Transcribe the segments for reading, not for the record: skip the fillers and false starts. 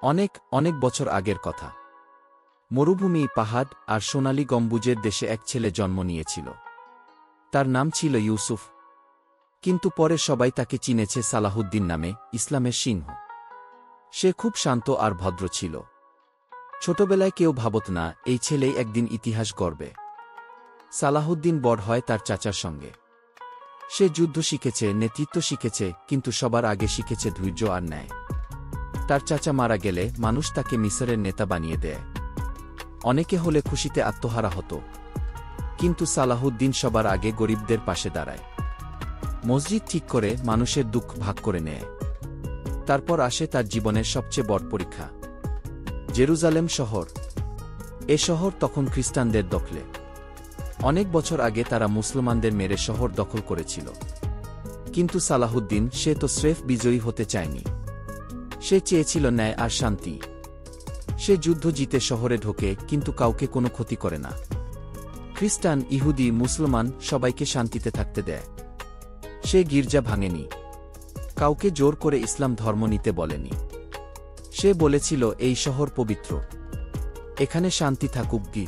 অনেক অনেক বছর আগের কথা। মরুভূমি, পাহাড় আর সোনালী গম্বুজের দেশে এক ছেলে জন্ম নিয়েছিল। তার নাম ছিল ইউসুফ। কিন্তু পরে সবাই তাকে চিনেছে সালাহুদ্দিন নামে, ইসলামের সিংহ। সে খুব শান্ত আর ভদ্র ছিল। ছোটবেলায় কেউ ভাবত না এই ছেলেই একদিন ইতিহাস গড়বে। সালাহুদ্দিন বড় হয় তার চাচার সঙ্গে। সে যুদ্ধ শিখেছে, নেতৃত্ব শিখেছে, কিন্তু সবার আগে শিখেছে ধৈর্য আর ন্যায়। তার চাচা মারা গেলে মানুষ তাকে মিসরের নেতা বানিয়ে দেয়। অনেকে হলে খুশিতে আত্মহারা হতো, কিন্তু সালাহুদ্দিন সবার আগে গরিবদের পাশে দাঁড়ায়। মসজিদ ঠিক করে, মানুষের দুঃখ ভাগ করে নেয়। তারপর আসে তার জীবনের সবচেয়ে বড় পরীক্ষা, জেরুজালেম শহর। এ শহর তখন খ্রিস্টানদের দখলে। অনেক বছর আগে তারা মুসলমানদের মেরে শহর দখল করেছিল। কিন্তু সালাহুদ্দিন, সে তো স্রেফ বিজয়ী হতে চায়নি। সে চেয়েছিল ন্যায় আর শান্তি। সে যুদ্ধ জিতে শহরে ঢোকে, কিন্তু কাউকে কোনো ক্ষতি করে না। খ্রিস্টান, ইহুদি, মুসলমান সবাইকে শান্তিতে থাকতে দেয়। সে গির্জা ভাঙেনি, কাউকে জোর করে ইসলাম ধর্ম নিতে বলেনি। সে বলেছিল এই শহর পবিত্র, এখানে শান্তি থাকুক। কি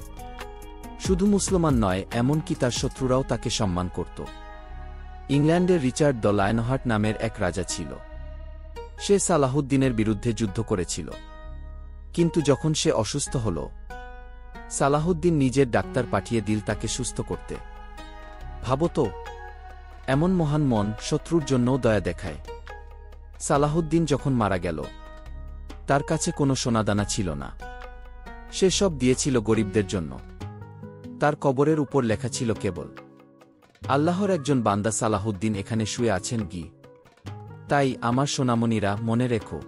শুধু মুসলমান নয়, এমনকি তার শত্রুরাও তাকে সম্মান করত। ইংল্যান্ডের রিচার্ড দ্য লায়নহার্ট নামের এক রাজা ছিল। সে সালাহুদ্দিনের বিরুদ্ধে যুদ্ধ করেছিল। কিন্তু যখন সে অসুস্থ হল, সালাহুদ্দিন নিজের ডাক্তার পাঠিয়ে দিল তাকে সুস্থ করতে। ভাবত, এমন মহান মন শত্রুর জন্যও দয়া দেখায়। সালাহুদ্দিন যখন মারা গেল, তার কাছে কোনো সোনাদানা ছিল না। সে সব দিয়েছিল গরিবদের জন্য। তার কবরের উপর লেখা ছিল কেবল, আল্লাহর একজন বান্দা সালাহুদ্দিন এখানে শুয়ে আছেন। কি তাই আমার সোনামণিরা, মনে রেখো,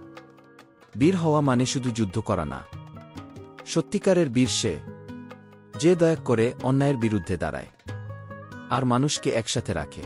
বীর হওয়া মানে শুধু যুদ্ধ করা না। সত্যিকারের বীর সে, যে দয়া করে অন্যায়ের বিরুদ্ধে দাঁড়ায় আর মানুষকে একসাথে রাখে।